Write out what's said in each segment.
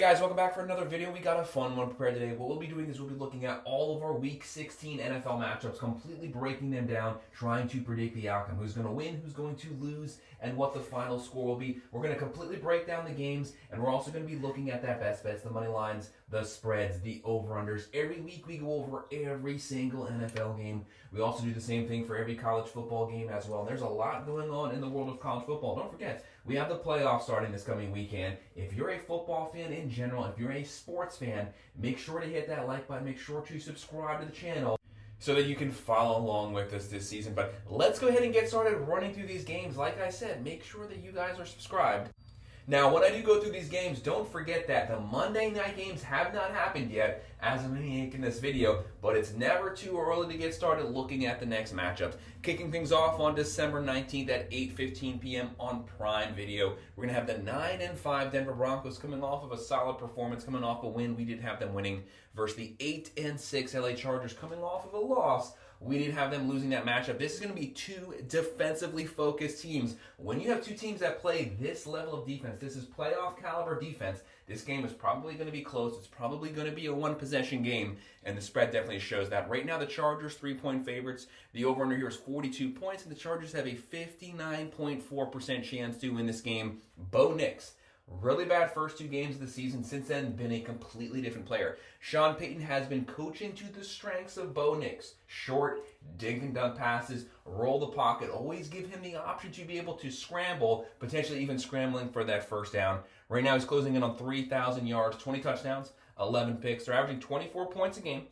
Hey guys, welcome back for another video. We got a fun one prepared today. What we'll be doing is we'll be looking at all of our Week 16 NFL matchups, completely breaking them down, trying to predict the outcome. Who's going to win, who's going to lose, and what the final score will be. We're going to completely break down the games, and we're also going to be looking at that best bets, the money lines, the spreads, the over-unders. Every week we go over every single NFL game. We also do the same thing for every college football game as well. And there's a lot going on in the world of college football. Don't forget, we have the playoffs starting this coming weekend. If you're a football fan in general, if you're a sports fan, make sure to hit that like button. Make sure to subscribe to the channel so that you can follow along with us this season. But let's go ahead and get started running through these games. Like I said, make sure that you guys are subscribed. Now, when I do go through these games, don't forget that the Monday night games have not happened yet as I'm making this video, but it's never too early to get started looking at the next matchups. Kicking things off on December 19th at 8:15 p.m. on Prime Video. We're going to have the 9-5 Denver Broncos coming off of a solid performance, coming off a win. We did have them winning versus the 8-6 LA Chargers coming off of a loss. We did have them losing that matchup. This is going to be two defensively focused teams. When you have two teams that play this level of defense, this is playoff caliber defense, this game is probably going to be close. It's probably going to be a one-possession game, and the spread definitely shows that. Right now, the Chargers 3-point favorites. The over-under here is 42 points, and the Chargers have a 59.4% chance to win this game. Bo Nix, really bad first two games of the season. Since then, been a completely different player. Sean Payton has been coaching to the strengths of Bo Nix. Short, dink and dunk passes, roll the pocket. Always give him the option to be able to scramble, potentially even scrambling for that first down. Right now, he's closing in on 3,000 yards, 20 touchdowns, 11 picks. They're averaging 24 points a game.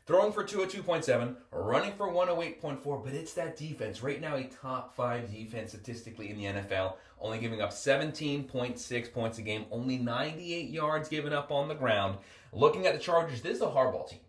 Throwing for 202.7, running for 108.4, but it's that defense. Right now, a top 5 defense statistically in the NFL, only giving up 17.6 points a game, only 98 yards given up on the ground. Looking at the Chargers, this is a hardball team.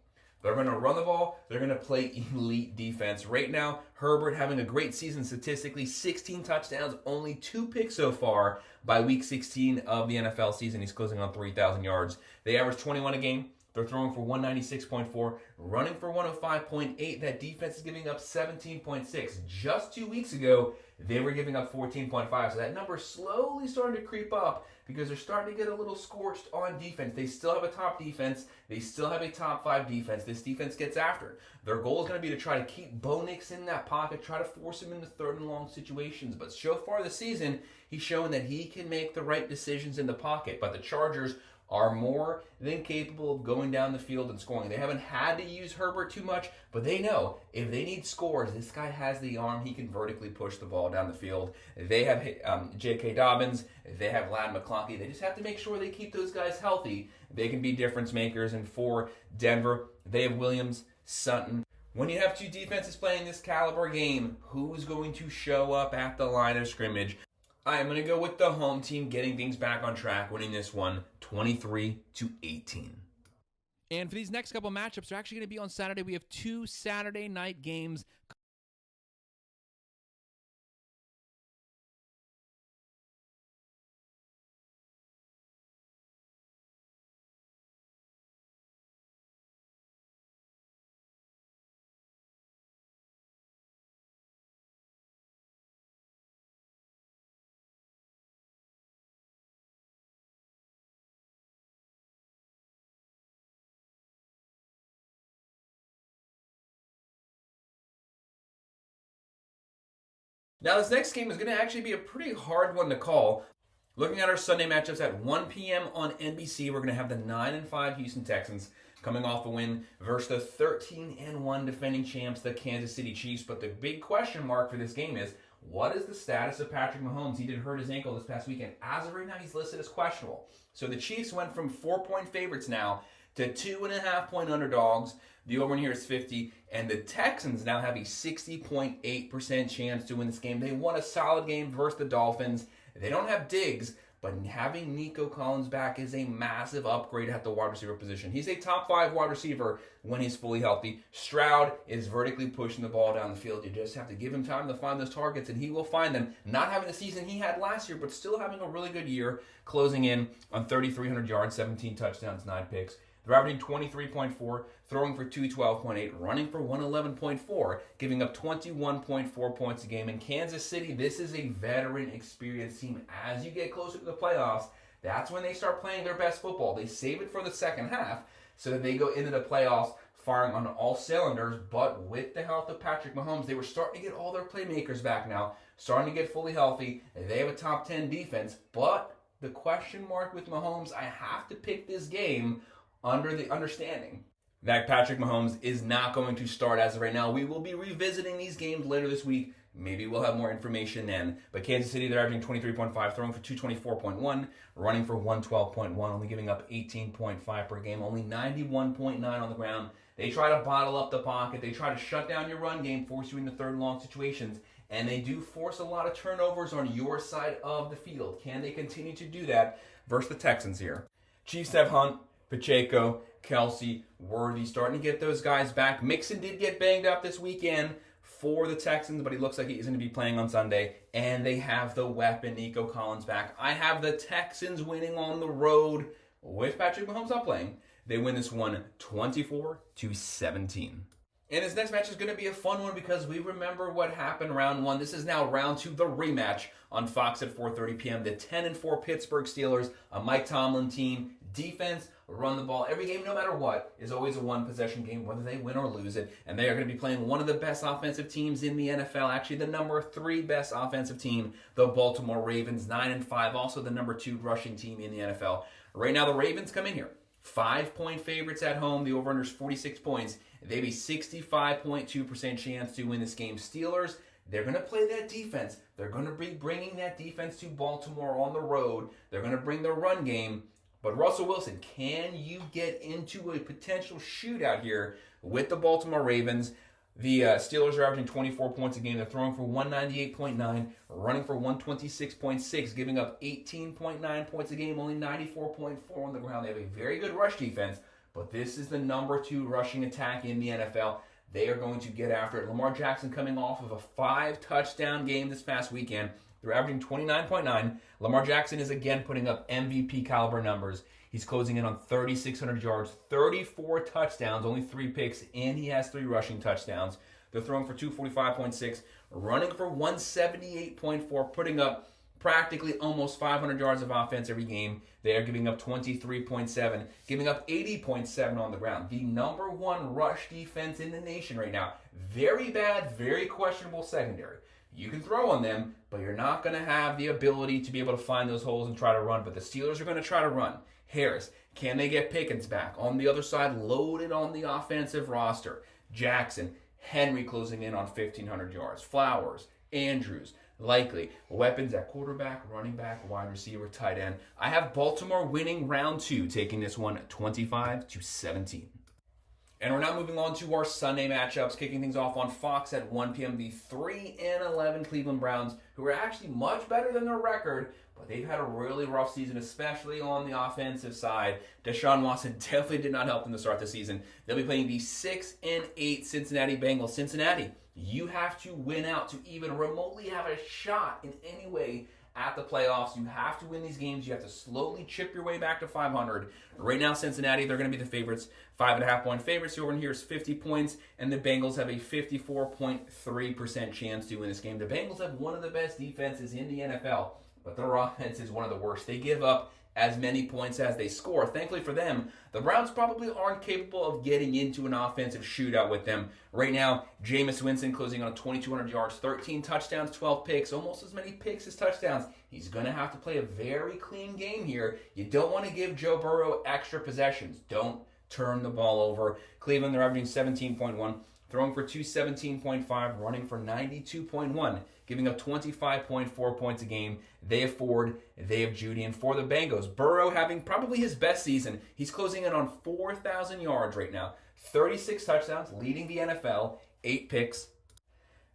They're going to run the ball. They're going to play elite defense. Right now, Herbert having a great season statistically, 16 touchdowns, only 2 picks so far by Week 16 of the NFL season. He's closing on 3,000 yards. They average 21 a game. They're throwing for 196.4, running for 105.8. That defense is giving up 17.6. Just 2 weeks ago, they were giving up 14.5. So that number is slowly starting to creep up because they're starting to get a little scorched on defense. They still have a top defense. They still have a top 5 defense. This defense gets after. Their goal is going to be to try to keep Bo Nix in that pocket, try to force him into third and long situations. But so far this season, he's shown that he can make the right decisions in the pocket. But the Chargers are more than capable of going down the field and scoring. They haven't had to use Herbert too much, but they know if they need scores, this guy has the arm. He can vertically push the ball down the field. They have J.K. Dobbins. They have Ladd McConkey. They just have to make sure they keep those guys healthy. They can be difference makers. And for Denver, they have Williams, Sutton. When you have two defenses playing this caliber game, who's going to show up at the line of scrimmage? I'm going to go with the home team getting things back on track, winning this one 23-18. And for these next couple matchups, they're actually going to be on Saturday. We have 2 Saturday night games. Now, this next game is going to actually be a pretty hard one to call. Looking at our Sunday matchups at 1 p.m. on NBC, we're going to have the 9-5 Houston Texans coming off a win versus the 13-1 defending champs, the Kansas City Chiefs. But the big question mark for this game is, what is the status of Patrick Mahomes? He did hurt his ankle this past weekend. As of right now, he's listed as questionable. So the Chiefs went from 4-point favorites now to 2.5-point underdogs. The over here is 50, and the Texans now have a 60.8% chance to win this game. They won a solid game versus the Dolphins. They don't have Diggs, but having Nico Collins back is a massive upgrade at the wide receiver position. He's a top 5 wide receiver when he's fully healthy. Stroud is vertically pushing the ball down the field. You just have to give him time to find those targets, and he will find them. Not having the season he had last year, but still having a really good year, closing in on 3,300 yards, 17 touchdowns, 9 picks. They're averaging 23.4, throwing for 212.8, running for 111.4, giving up 21.4 points a game. In Kansas City, this is a veteran, experienced team. As you get closer to the playoffs, that's when they start playing their best football. They save it for the second half so that they go into the playoffs firing on all cylinders. But with the health of Patrick Mahomes, they were starting to get all their playmakers back now, starting to get fully healthy. They have a top 10 defense, but the question mark with Mahomes, I have to pick this game under the understanding that Patrick Mahomes is not going to start as of right now. We will be revisiting these games later this week. Maybe we'll have more information then. But Kansas City, they're averaging 23.5, throwing for 224.1, running for 112.1, only giving up 18.5 per game, only 91.9 on the ground. They try to bottle up the pocket. They try to shut down your run game, force you into third and long situations, and they do force a lot of turnovers on your side of the field. Can they continue to do that versus the Texans here? Chiefs have Hunt, Pacheco, Kelsey, Worthy starting to get those guys back. Mixon did get banged up this weekend for the Texans, but he looks like he's going to be playing on Sunday. And they have the weapon, Nico Collins, back. I have the Texans winning on the road with Patrick Mahomes not playing. They win this one 24-17. And this next match is going to be a fun one because we remember what happened round one. This is now round two, the rematch on Fox at 4:30 p.m. The 10-4 Pittsburgh Steelers, a Mike Tomlin team. Defense, run the ball. Every game, no matter what, is always a one-possession game, whether they win or lose it. And they are going to be playing one of the best offensive teams in the NFL. Actually, the number 3 best offensive team, the Baltimore Ravens, 9-5. Also the number 2 rushing team in the NFL. Right now, the Ravens come in here 5-point favorites at home. The over-under is 46 points. They have a 65.2% chance to win this game. Steelers, they're going to play that defense. They're going to be bringing that defense to Baltimore on the road. They're going to bring the run game. But Russell Wilson, can you get into a potential shootout here with the Baltimore Ravens? The Steelers are averaging 24 points a game. They're throwing for 198.9, running for 126.6, giving up 18.9 points a game, only 94.4 on the ground. They have a very good rush defense, but this is the number 2 rushing attack in the NFL. They are going to get after it. Lamar Jackson coming off of a 5-touchdown game this past weekend. They're averaging 29.9. Lamar Jackson is again putting up MVP caliber numbers. He's closing in on 3,600 yards, 34 touchdowns, only 3 picks, and he has 3 rushing touchdowns. They're throwing for 245.6, running for 178.4, putting up practically almost 500 yards of offense every game. They are giving up 23.7, giving up 80.7 on the ground. The number 1 rush defense in the nation right now. Very bad, very questionable secondary. You can throw on them, but you're not going to have the ability to be able to find those holes and try to run. But the Steelers are going to try to run. Harris, can they get Pickens back? On the other side, loaded on the offensive roster. Jackson, Henry closing in on 1,500 yards. Flowers, Andrews, likely. Weapons at quarterback, running back, wide receiver, tight end. I have Baltimore winning round 2, taking this one 25-17. And we're now moving on to our Sunday matchups, kicking things off on Fox at 1 p.m. The 3-11 Cleveland Browns, who are actually much better than their record, but they've had a really rough season, especially on the offensive side. Deshaun Watson definitely did not help them to start the season. They'll be playing the 6-8 Cincinnati Bengals. Cincinnati, you have to win out to even remotely have a shot in any way at the playoffs. You have to win these games. You have to slowly chip your way back to 500. Right now, Cincinnati, they're going to be the favorites. 5.5-point favorites. The over here is 50 points, and the Bengals have a 54.3% chance to win this game. The Bengals have one of the best defenses in the NFL, but their offense is one of the worst. They give up as many points as they score. Thankfully for them, the Browns probably aren't capable of getting into an offensive shootout with them. Right now, Jameis Winston closing on 2,200 yards, 13 touchdowns, 12 picks, almost as many picks as touchdowns. He's going to have to play a very clean game here. You don't want to give Joe Burrow extra possessions. Don't turn the ball over. Cleveland, they're averaging 17.1, throwing for 217.5, running for 92.1. Giving up 25.4 points a game. They have Ford, they have Judy. And for the Bengals, Burrow having probably his best season. He's closing in on 4,000 yards right now. 36 touchdowns, leading the NFL, 8 picks.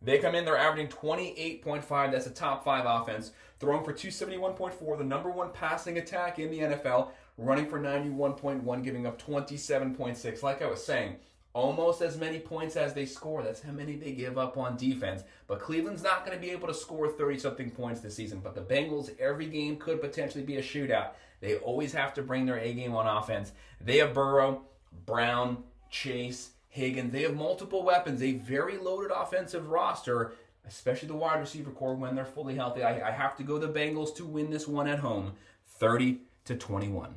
They come in, they're averaging 28.5. That's a top 5 offense. Throwing for 271.4, the number 1 passing attack in the NFL. Running for 91.1, giving up 27.6. Like I was saying, almost as many points as they score. That's how many they give up on defense. But Cleveland's not going to be able to score 30-something points this season. But the Bengals, every game could potentially be a shootout. They always have to bring their A-game on offense. They have Burrow, Brown, Chase, Higgins. They have multiple weapons. A very loaded offensive roster, especially the wide receiver core when they're fully healthy. I have to go the Bengals to win this one at home, 30-27. to 21.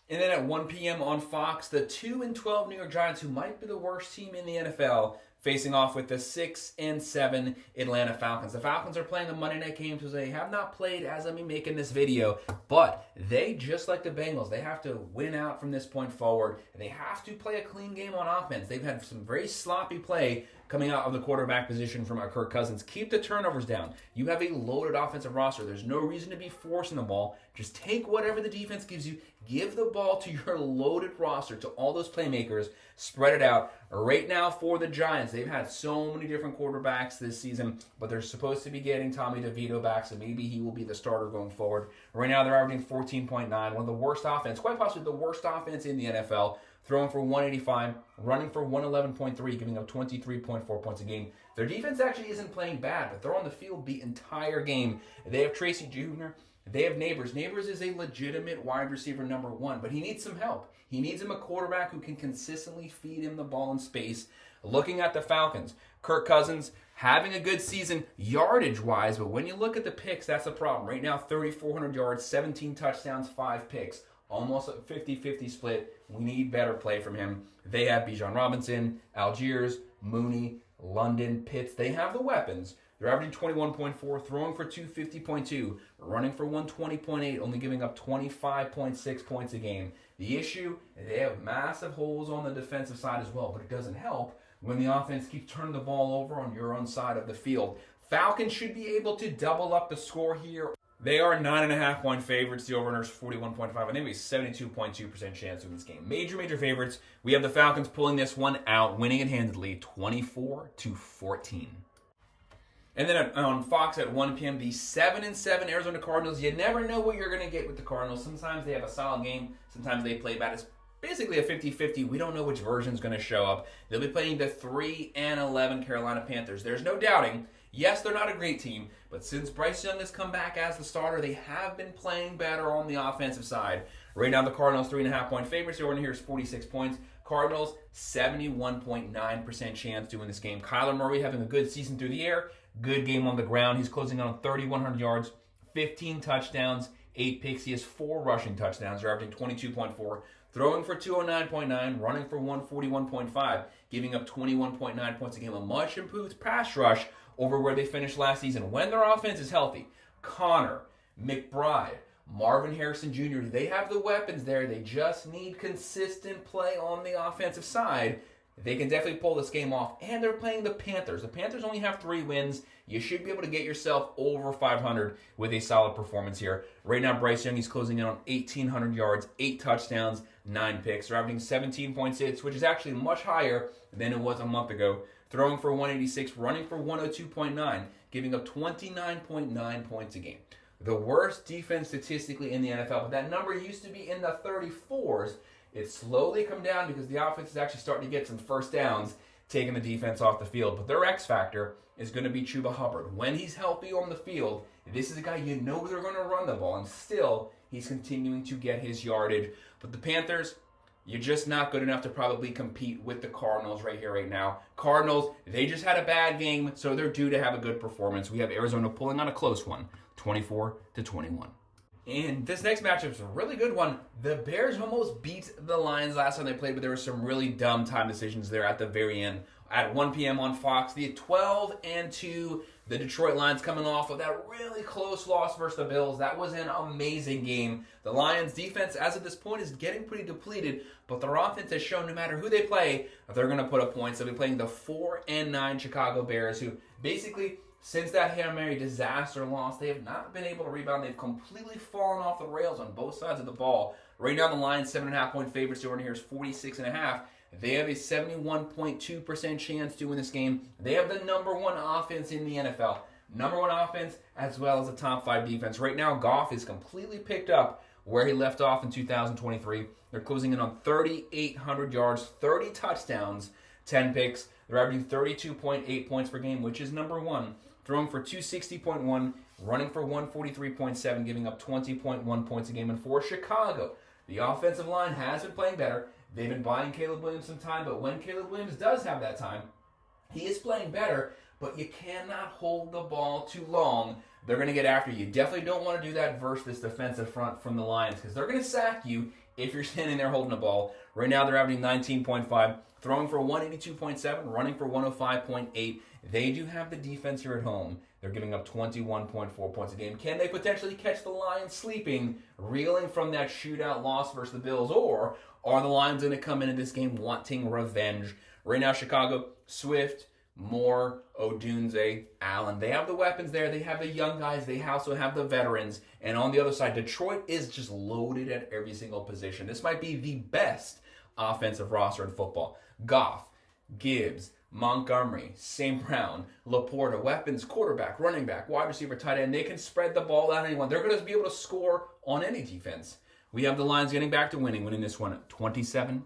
And then at 1 p.m. on Fox, the 2-12 New York Giants, who might be the worst team in the NFL, facing off with the 6-7 Atlanta Falcons. The Falcons are playing the Monday night game because they have not played as I'm making this video, but they, just like the Bengals, they have to win out from this point forward. They have to play a clean game on offense. They've had some very sloppy play coming out of the quarterback position from Kirk Cousins. Keep the turnovers down. You have a loaded offensive roster. There's no reason to be forcing the ball. Just take whatever the defense gives you. Give the ball to your loaded roster, to all those playmakers. Spread it out. Right now for the Giants, they've had so many different quarterbacks this season, but they're supposed to be getting Tommy DeVito back, so maybe he will be the starter going forward. Right now they're averaging 14.9, one of the worst offense, quite possibly the worst offense in the NFL. Throwing for 185, running for 111.3, giving up 23.4 points a game. Their defense actually isn't playing bad, but they're on the field the entire game. They have Tracy Jr., they have Neighbors. Neighbors is a legitimate wide receiver number 1, but he needs some help. He needs him a quarterback who can consistently feed him the ball in space. Looking at the Falcons, Kirk Cousins having a good season yardage-wise, but when you look at the picks, that's the problem. Right now, 3,400 yards, 17 touchdowns, 5 picks. Almost a 50-50 split. We need better play from him. They have Bijan Robinson, Algiers, Mooney, London, Pitts. They have the weapons. They're averaging 21.4, throwing for 250.2, running for 120.8, only giving up 25.6 points a game. The issue, they have massive holes on the defensive side as well, but it doesn't help when the offense keeps turning the ball over on your own side of the field. Falcons should be able to double up the score here. They are 9.5-point favorites. The over-under is 41.5. I think we have a 72.2% chance to win this game. Major favorites. We have the Falcons pulling this one out, winning it handedly, 24-14. And then on Fox at 1 p.m., the 7-7 Arizona Cardinals. You never know what you're going to get with the Cardinals. Sometimes they have a solid game. Sometimes they play bad. It's basically a 50-50. We don't know which version is going to show up. They'll be playing the 3-11 Carolina Panthers. There's no doubting. Yes, they're not a great team, but since Bryce Young has come back as the starter, they have been playing better on the offensive side. Right now, the Cardinals 3.5-point favorites. The over here is 46 points. Cardinals 71.9% chance to win this game. Kyler Murray having a good season through the air, good game on the ground. He's closing on 3,100 yards, 15 touchdowns, 8 picks. He has 4 rushing touchdowns. They're averaging 22.4. Throwing for 209.9, running for 141.5, giving up 21.9 points a game. A much improved pass rush over where they finished last season. When their offense is healthy, Connor, McBride, Marvin Harrison Jr., they have the weapons there. They just need consistent play on the offensive side. They can definitely pull this game off. And they're playing the Panthers. The Panthers only have 3 wins. You should be able to get yourself over 500 with a solid performance here. Right now, Bryce Young, he's closing in on 1,800 yards, 8 touchdowns, 9 picks. They're averaging 17.6, which is actually much higher than it was a month ago. Throwing for 186, running for 102.9, giving up 29.9 points a game. The worst defense statistically in the NFL, but that number used to be in the 34s. It's slowly come down because the offense is actually starting to get some first downs, taking the defense off the field. But their X factor is going to be Chuba Hubbard. When he's healthy on the field, this is a guy you know they're going to run the ball, and still he's continuing to get his yardage. But the Panthers, you're just not good enough to probably compete with the Cardinals right here, right now. Cardinals, they just had a bad game, so they're due to have a good performance. We have Arizona pulling on a close one, 24-21. And this next matchup is a really good one. The Bears almost beat the Lions last time they played, but there were some really dumb time decisions there at the very end. At 1 p.m. on Fox, the 12-2, the Detroit Lions coming off of that really close loss versus the Bills. That was an amazing game. The Lions defense, as of this point, is getting pretty depleted, but their offense has shown no matter who they play, they're going to put up points. They'll be playing the 4-9 Chicago Bears, who basically, since that Hail Mary disaster loss, they have not been able to rebound. They've completely fallen off the rails on both sides of the ball. Right now, the Lions 7.5-point favorites. The over here is 46.5. They have a 71.2% chance to win this game. They have the number 1 offense in the NFL. Number 1 offense as well as a top 5 defense. Right now, Goff is completely picked up where he left off in 2023. They're closing in on 3,800 yards, 30 touchdowns, 10 picks. They're averaging 32.8 points per game, which is number 1. Throwing for 260.1, running for 143.7, giving up 20.1 points a game. And for Chicago, the offensive line has been playing better. They've been buying Caleb Williams some time, but when Caleb Williams does have that time, He is playing better, but you cannot hold the ball too long. They're going to get after you. Definitely don't want to do that versus this defensive front from the Lions because they're going to sack you if you're standing there holding the ball. Right now they're averaging 19.5, throwing for 182.7, running for 105.8. They do have the defense here at home. They're giving up 21.4 points a game. Can they potentially catch the Lions sleeping, reeling from that shootout loss versus the Bills? Or are the Lions going to come into this game wanting revenge? Right now, Chicago, Swift, Moore, Odunze, Allen. They have the weapons there. They have the young guys. They also have the veterans. And on the other side, Detroit is just loaded at every single position. This might be the best offensive roster in football. Goff, Gibbs, Montgomery, St. Brown, Laporta, weapons, quarterback, running back, wide receiver, tight end. They can spread the ball out anyone. They're going to be able to score on any defense. We have the Lions getting back to winning this one 27-18.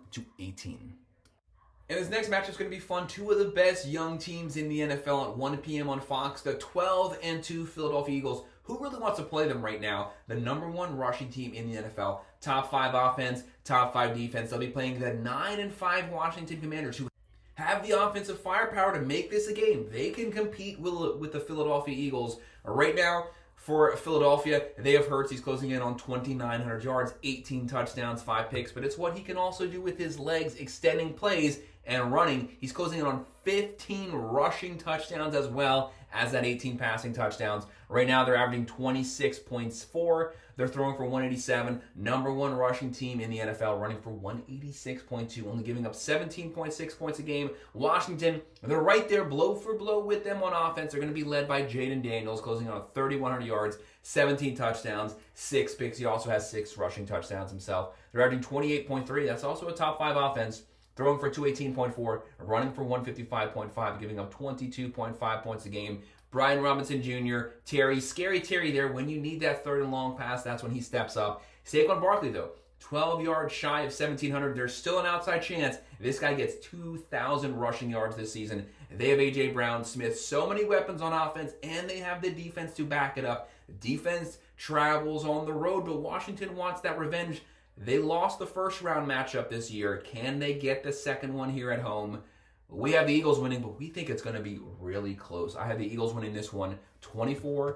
And this next match is going to be fun. Two of the best young teams in the NFL at 1 p.m. on Fox. The 12-2 Philadelphia Eagles. Who really wants to play them right now? The number one rushing team in the NFL. Top 5 offense, top 5 defense. They'll be playing the 9-5 Washington Commanders, who have the offensive firepower to make this a game. They can compete with the Philadelphia Eagles. Right now, for Philadelphia, they have Hurts. He's closing in on 2,900 yards, 18 touchdowns, 5 picks. But it's what he can also do with his legs, extending plays and running. He's closing in on 15 rushing touchdowns as well as that 18 passing touchdowns. Right now, they're averaging 26.4. They're throwing for 187. Number one rushing team in the NFL, running for 186.2, only giving up 17.6 points a game. Washington, they're right there blow for blow with them on offense. They're going to be led by Jaden Daniels, closing on 3,100 yards, 17 touchdowns, 6 picks. He also has 6 rushing touchdowns himself. They're averaging 28.3. That's also a top 5 offense. Throwing for 218.4, running for 155.5, giving up 22.5 points a game. Brian Robinson Jr., Terry, scary Terry there. When you need that third and long pass, that's when he steps up. Saquon Barkley, though, 12 yards shy of 1,700. There's still an outside chance this guy gets 2,000 rushing yards this season. They have A.J. Brown, Smith, so many weapons on offense, and they have the defense to back it up. Defense travels on the road, but Washington wants that revenge. They lost the first round matchup this year. Can they get the second one here at home? We have the Eagles winning, but we think it's going to be really close. I have the Eagles winning this one 24-23.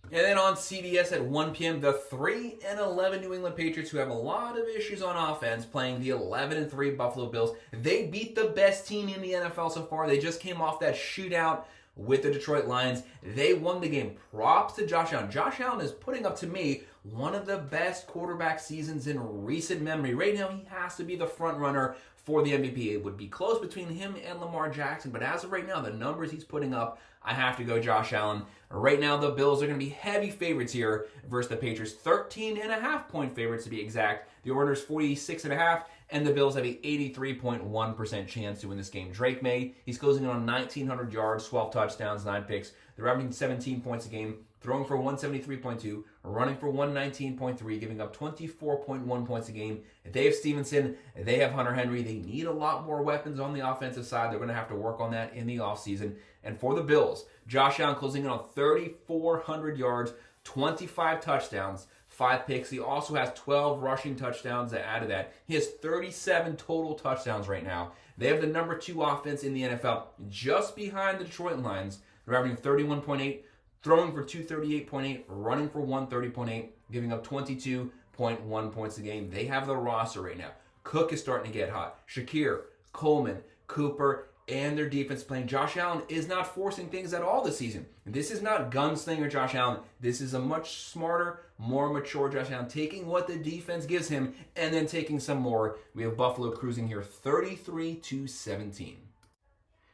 And then on CBS at 1 p.m., the 3-11 New England Patriots, who have a lot of issues on offense, playing the 11-3 Buffalo Bills. They beat the best team in the NFL so far. They just came off that shootout with the Detroit Lions. They won the game. Props to Josh Allen. Josh Allen is putting up, to me, one of the best quarterback seasons in recent memory. Right now, he has to be the front runner for the MVP. It would be close between him and Lamar Jackson, but as of right now, the numbers he's putting up, I have to go Josh Allen. Right now, the Bills are going to be heavy favorites here versus the Patriots. 13.5-point favorites to be exact. The order's 46.5, and the Bills have a 83.1% chance to win this game. Drake May, he's closing in on 1,900 yards, 12 touchdowns, 9 picks. They're averaging 17 points a game, throwing for 173.2, running for 119.3, giving up 24.1 points a game. They have Stevenson, they have Hunter Henry. They need a lot more weapons on the offensive side. They're going to have to work on that in the offseason. And for the Bills, Josh Allen closing in on 3,400 yards, 25 touchdowns, 5 picks. He also has 12 rushing touchdowns to add to that. He has 37 total touchdowns right now. They have the number 2 offense in the NFL, just behind the Detroit Lions. They're averaging 31.8, throwing for 238.8, running for 130.8, giving up 22.1 points a game. They have the roster right now. Cook is starting to get hot. Shakir, Coleman, Cooper, and their defense playing. Josh Allen is not forcing things at all this season. This is not gunslinger Josh Allen. This is a much smarter, more mature Josh Allen, taking what the defense gives him and then taking some more. We have Buffalo cruising here 33-17.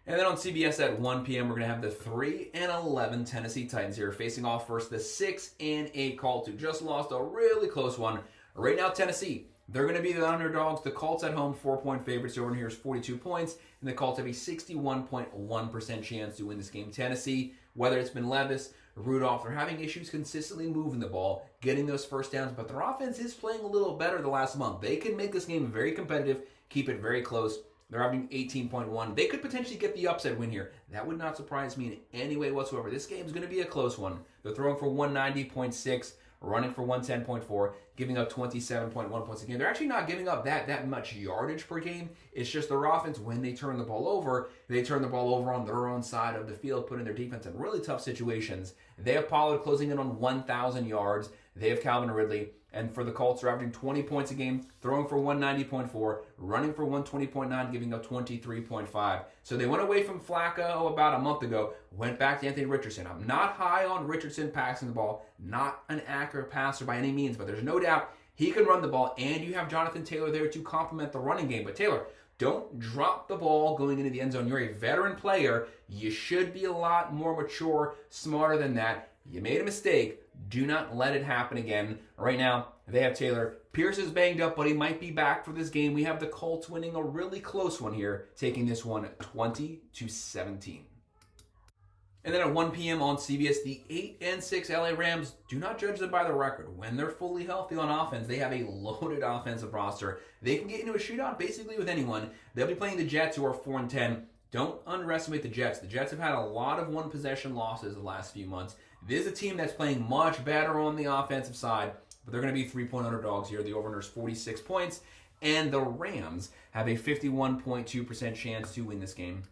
And then on CBS at 1 p.m., we're going to have the 3-11 Tennessee Titans here facing off versus the 6-8 Colts, who just lost a really close one. Right now, Tennessee, they're going to be the underdogs. The Colts at home, 4-point favorites. Over here is 42 points, and the Colts have a 61.1% chance to win this game. Tennessee, whether it's been Levis, Rudolph, they're having issues consistently moving the ball, getting those first downs, but their offense is playing a little better the last month. They can make this game very competitive, keep it very close. They're averaging 18.1. They could potentially get the upset win here. That would not surprise me in any way whatsoever. This game is going to be a close one. They're throwing for 190.6, running for 110.4, giving up 27.1 points a game. They're actually not giving up that much yardage per game. It's just their offense, when they turn the ball over, they turn the ball over on their own side of the field, putting their defense in really tough situations. They have Pollard closing in on 1,000 yards. They have Calvin Ridley. And for the Colts, they're averaging 20 points a game, throwing for 190.4, running for 120.9, giving up 23.5. So they went away from Flacco about a month ago, went back to Anthony Richardson. I'm not high on Richardson passing the ball, not an accurate passer by any means, but there's no doubt he can run the ball, and you have Jonathan Taylor there to complement the running game. But Taylor, don't drop the ball going into the end zone. You're a veteran player. You should be a lot more mature, smarter than that. You made a mistake. Do not let it happen again. Right now, they have Taylor. Pierce is banged up, but he might be back for this game. We have the Colts winning a really close one here, taking this one 20-17. And then at 1 p.m. on CBS, the 8-6 LA Rams, do not judge them by the record. When they're fully healthy on offense, they have a loaded offensive roster. They can get into a shootout basically with anyone. They'll be playing the Jets, who are 4-10. Don't underestimate the Jets. The Jets have had a lot of one-possession losses the last few months. This is a team that's playing much better on the offensive side, but they're going to be 3-point underdogs here. The over-under is 46 points, and the Rams have a 51.2% chance to win this game.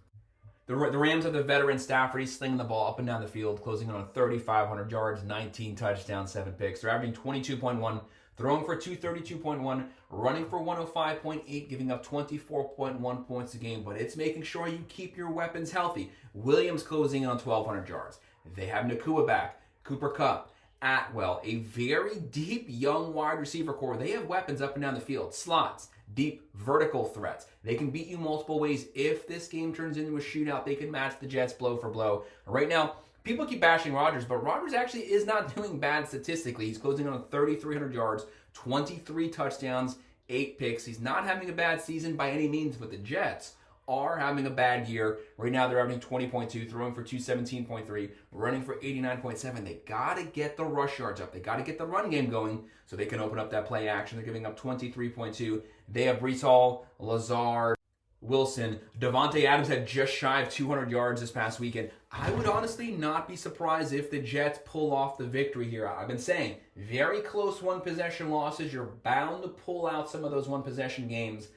The Rams have the veteran Stafford. He's slinging the ball up and down the field, closing in on 3,500 yards, 19 touchdowns, 7 picks. They're averaging 22.1, throwing for 232.1, running for 105.8, giving up 24.1 points a game. But it's making sure you keep your weapons healthy. Williams closing in on 1,200 yards. They have Nakua back, Cooper Kupp, Atwell, a very deep young wide receiver core. They have weapons up and down the field, slots, deep vertical threats. They can beat you multiple ways. If this game turns into a shootout, they can match the Jets blow for blow. Right now, people keep bashing Rodgers, but Rodgers actually is not doing bad statistically. He's closing on 3,300 yards, 23 touchdowns, 8 picks. He's not having a bad season by any means, but the Jets are having a bad year. Right now, they're averaging 20.2, throwing for 217.3, running for 89.7. They got to get the rush yards up. They got to get the run game going so they can open up that play action. They're giving up 23.2. They have Breece Hall, Lazard, Wilson. Devontae Adams had just shy of 200 yards this past weekend. I would honestly not be surprised if the Jets pull off the victory here. I've been saying, very close one-possession losses. You're bound to pull out some of those one-possession games.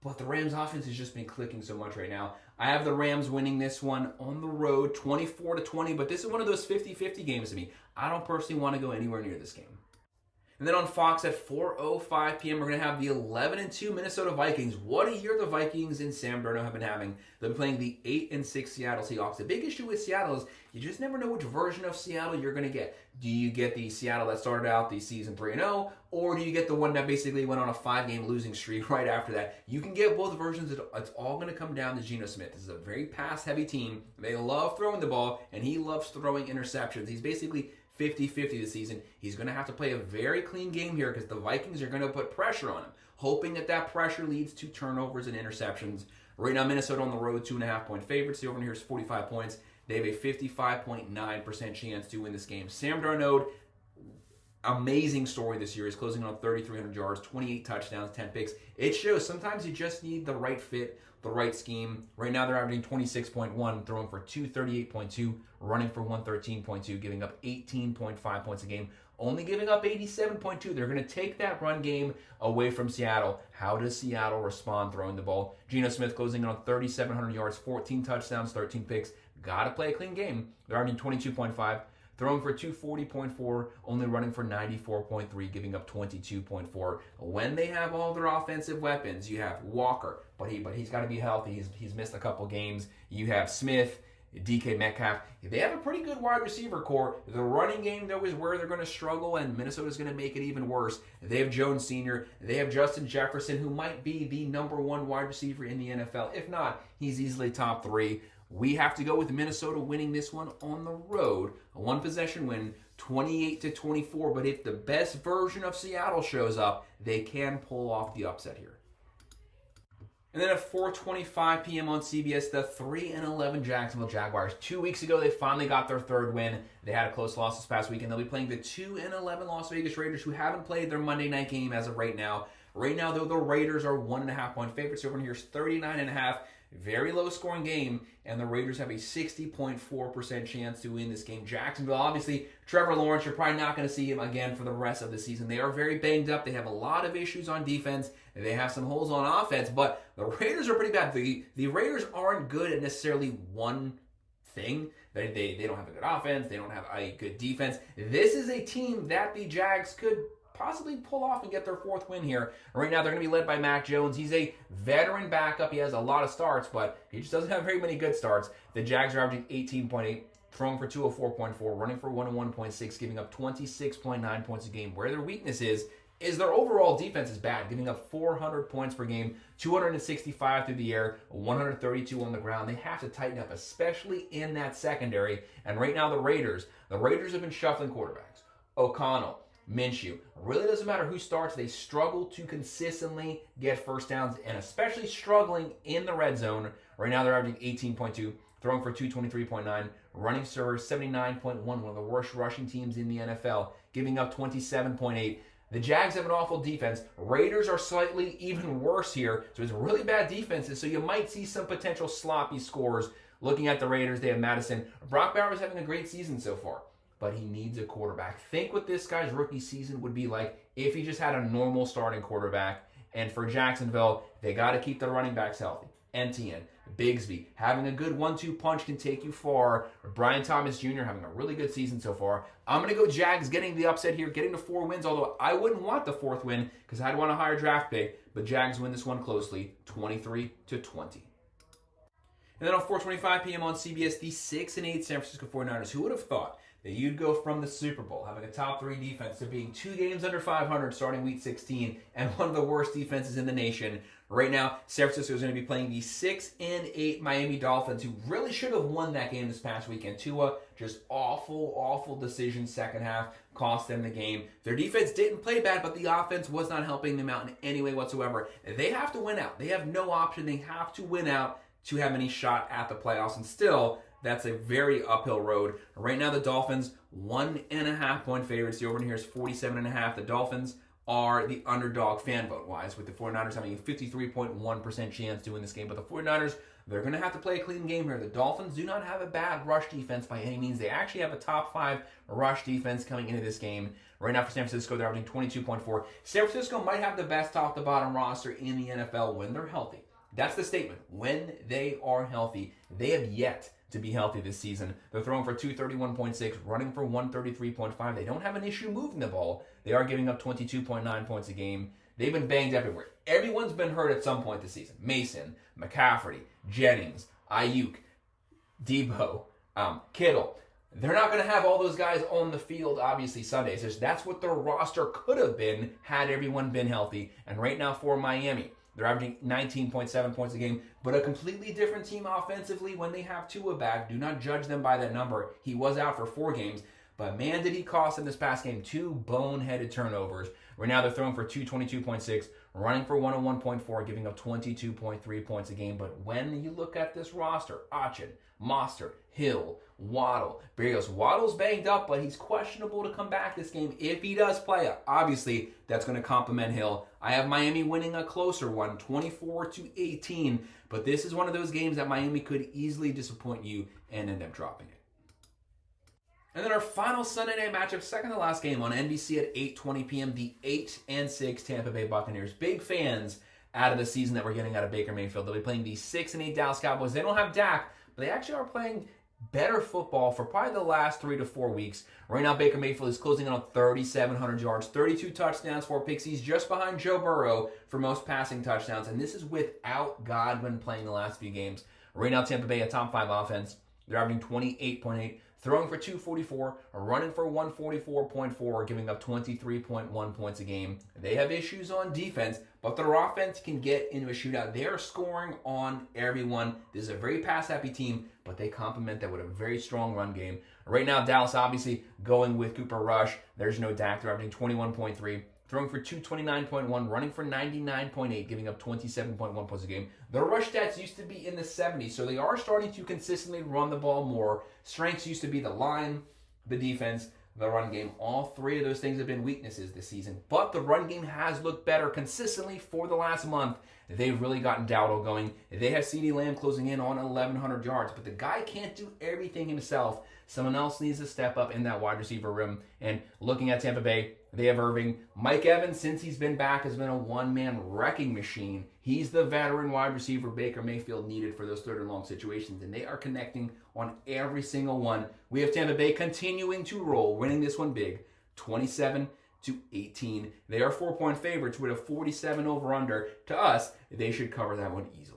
But the Rams offense has just been clicking so much right now. I have the Rams winning this one on the road, 24-20, but this is one of those 50-50 games to me. I don't personally want to go anywhere near this game. And then on Fox at 4:05 p.m., we're going to have the 11-2 Minnesota Vikings. What a year the Vikings and Sam Darnold have been having. They'll be playing the 8-6 Seattle Seahawks. The big issue with Seattle is you just never know which version of Seattle you're going to get. Do you get the Seattle that started out the season 3-0, or do you get the one that basically went on a 5-game losing streak right after that? You can get both versions. It's all going to come down to Geno Smith. This is a very pass-heavy team. They love throwing the ball, and he loves throwing interceptions. He's basically 50-50 this season. He's going to have to play a very clean game here because the Vikings are going to put pressure on him, hoping that pressure leads to turnovers and interceptions. Right now, Minnesota on the road, 2.5-point favorites. The over here is 45 points. They have a 55.9% chance to win this game. Sam Darnold, amazing story this year. He's closing on 3,300 yards, 28 touchdowns, 10 picks. It shows sometimes you just need the right fit, the right scheme. Right now they're averaging 26.1, throwing for 238.2, running for 113.2, giving up 18.5 points a game, only giving up 87.2. They're going to take that run game away from Seattle. How does Seattle respond throwing the ball? Geno Smith closing in on 3,700 yards, 14 touchdowns, 13 picks. Got to play a clean game. They're averaging 22.5. Throwing for 240.4, only running for 94.3, giving up 22.4. When they have all their offensive weapons, you have Walker, but he's got to be healthy. He's missed a couple games. You have Smith, DK Metcalf. They have a pretty good wide receiver core. The running game, though, is where they're going to struggle, and Minnesota's going to make it even worse. They have Jones Sr. They have Justin Jefferson, who might be the number one wide receiver in the NFL. If not, he's easily top 3. We have to go with Minnesota winning this one on the road. A one-possession win, 28-24. But if the best version of Seattle shows up, they can pull off the upset here. And then at 4:25 p.m. on CBS, the 3-11 Jacksonville Jaguars. 2 weeks ago, they finally got their third win. They had a close loss this past weekend. They'll be playing the 2-11 Las Vegas Raiders, who haven't played their Monday night game as of right now. Right now, though, the Raiders are 1.5-point favorites. Over here is 39.5. Very low scoring game, and the Raiders have a 60.4% chance to win this game. Jacksonville, obviously, Trevor Lawrence, you're probably not going to see him again for the rest of the season. They are very banged up. They have a lot of issues on defense. They have some holes on offense, but the Raiders are pretty bad. The Raiders aren't good at necessarily one thing. They don't have a good offense. They don't have a good defense. This is a team that the Jags could possibly pull off and get their fourth win here. Right now, they're going to be led by Mac Jones. He's a veteran backup. He has a lot of starts, but he just doesn't have very many good starts. The Jags are averaging 18.8, throwing for 204.4, running for 101.6, giving up 26.9 points a game. Where their weakness is their overall defense is bad, giving up 400 points per game, 265 through the air, 132 on the ground. They have to tighten up, especially in that secondary. And right now, the Raiders have been shuffling quarterbacks. O'Connell, Minshew. Really doesn't matter who starts. They struggle to consistently get first downs, and especially struggling in the red zone. Right now, they're averaging 18.2, throwing for 223.9, running for 79.1, one of the worst rushing teams in the NFL, giving up 27.8. The Jags have an awful defense. Raiders are slightly even worse here, so it's really bad defenses, so you might see some potential sloppy scores. Looking at the Raiders, they have Madison. Brock Bowers having a great season so far, but he needs a quarterback. Think what this guy's rookie season would be like if he just had a normal starting quarterback. And for Jacksonville, they got to keep their running backs healthy. Etienne, Bigsby, having a good 1-2 punch can take you far. Brian Thomas Jr. having a really good season so far. I'm going to go Jags getting the upset here, getting to 4 wins, although I wouldn't want the 4th win because I'd want a higher draft pick. But Jags win this one closely, 23-20. And then on 4:25 p.m. on CBS, the 6-8 San Francisco 49ers. Who would have thought that you'd go from the Super Bowl, having a top 3 defense, to being 2 games under 500 starting week 16 and one of the worst defenses in the nation? Right now, San Francisco is going to be playing the 6-8 Miami Dolphins, who really should have won that game this past weekend. Tua, just awful decision second half, cost them the game. Their defense didn't play bad, but the offense was not helping them out in any way whatsoever. They have to win out. They have no option. They have to win out to have any shot at the playoffs, and still, that's a very uphill road. Right now, the Dolphins, 1.5-point favorites. The over here is 47.5. The Dolphins are the underdog fan vote-wise, with the 49ers having a 53.1% chance to win this game. But the 49ers, they're going to have to play a clean game here. The Dolphins do not have a bad rush defense by any means. They actually have a top 5 rush defense coming into this game. Right now for San Francisco, they're averaging 22.4. San Francisco might have the best top-to-bottom roster in the NFL when they're healthy. That's the statement. When they are healthy, they have yet to be healthy this season. They're throwing for 231.6, running for 133.5. They don't have an issue moving the ball. They are giving up 22.9 points a game. They've been banged everywhere. Everyone's been hurt at some point this season. Mason, McCaffrey, Jennings, Ayuk, Debo, Kittle. They're not going to have all those guys on the field, obviously, Sundays. That's what their roster could have been had everyone been healthy. And right now for Miami, they're averaging 19.7 points a game, but a completely different team offensively when they have Tua back. Do not judge them by that number. He was out for 4 games, but man, did he cost in this past game. 2 boneheaded turnovers. Right now, they're throwing for 222.6, running for 101.4, giving up 22.3 points a game. But when you look at this roster, Achin, Mostert, Hill, Waddle, Berrios. Waddle's banged up, but he's questionable to come back this game if he does play. Obviously, that's going to complement Hill. I have Miami winning a closer one, 24-18. But this is one of those games that Miami could easily disappoint you and end up dropping it. And then our final Sunday night matchup, second to last game on NBC at 8:20 p.m., the 8-6 Tampa Bay Buccaneers. Big fans out of the season that we're getting out of Baker Mayfield. They'll be playing the 6-8 Dallas Cowboys. They don't have Dak, but they actually are playing better football for probably the last 3 to 4 weeks. Right now, Baker Mayfield is closing in on 3,700 yards, 32 touchdowns, 4 picks. He's just behind Joe Burrow for most passing touchdowns, and this is without Godwin playing the last few games. Right now, Tampa Bay, a top 5 offense. They're averaging 28.8, throwing for 244, running for 144.4, giving up 23.1 points a game. They have issues on defense, but their offense can get into a shootout. They are scoring on everyone. This is a very pass-happy team, but they complement that with a very strong run game. Right now, Dallas obviously going with Cooper Rush. There's no Dak. They're averaging 21.3, throwing for 229.1, running for 99.8, giving up 27.1 points a game. Their rush stats used to be in the 70s, so they are starting to consistently run the ball more. Strengths used to be the line, the defense, the run game. All three of those things have been weaknesses this season, but the run game has looked better consistently for the last month. They've really gotten Dowdle going. They have CeeDee Lamb closing in on 1,100 yards, but the guy can't do everything himself. Someone else needs to step up in that wide receiver room. And looking at Tampa Bay, they have Irving. Mike Evans, since he's been back, has been a one-man wrecking machine. He's the veteran wide receiver Baker Mayfield needed for those third and long situations, and they are connecting on every single one. We have Tampa Bay continuing to roll, winning this one big, 27-18. They are 4-point favorites with a 47 over-under. To us, they should cover that one easily.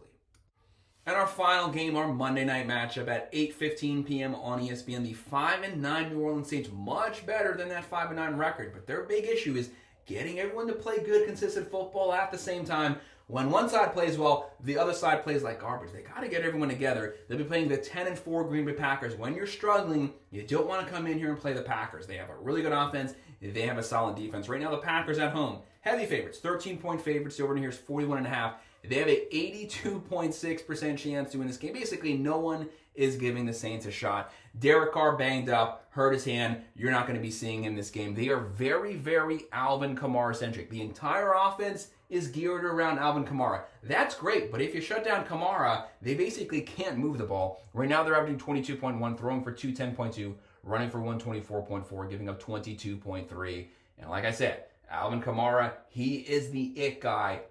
And our final game, our Monday night matchup at 8:15 p.m. on ESPN. The 5-9 New Orleans Saints, much better than that 5-9 record, but their big issue is getting everyone to play good, consistent football at the same time. When one side plays well, the other side plays like garbage. They got to get everyone together. They'll be playing the 10-4 Green Bay Packers. When you're struggling, you don't want to come in here and play the Packers. They have a really good offense. They have a solid defense. Right now, the Packers at home, heavy favorites, 13-point favorites. The over here is 41.5. They have a 82.6% chance to win this game. Basically, no one is giving the Saints a shot. Derek Carr banged up, hurt his hand. You're not going to be seeing him this game. They are very, very Alvin Kamara-centric. The entire offense is geared around Alvin Kamara. That's great, but if you shut down Kamara, they basically can't move the ball. Right now, they're averaging 22.1, throwing for 210.2, running for 124.4, giving up 22.3. And like I said, Alvin Kamara, he is the it guy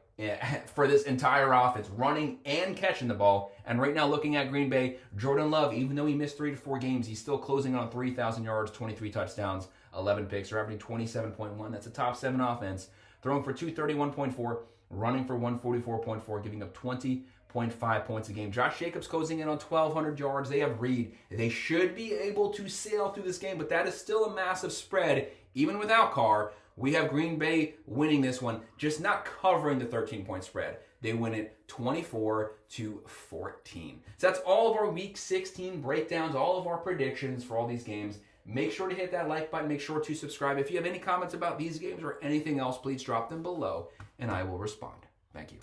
for this entire offense, running and catching the ball. And right now, looking at Green Bay, Jordan Love, even though he missed 3 to 4 games, he's still closing on 3,000 yards, 23 touchdowns, 11 picks. They're averaging 27.1. That's a top 7 offense. Throwing for 231.4, running for 144.4, giving up 20.5 points a game. Josh Jacobs closing in on 1,200 yards. They have Reed. They should be able to sail through this game, but that is still a massive spread, even without Carr. We have Green Bay winning this one, just not covering the 13-point spread. They win it 24-14. So that's all of our Week 16 breakdowns, all of our predictions for all these games. Make sure to hit that like button. Make sure to subscribe. If you have any comments about these games or anything else, please drop them below, and I will respond. Thank you.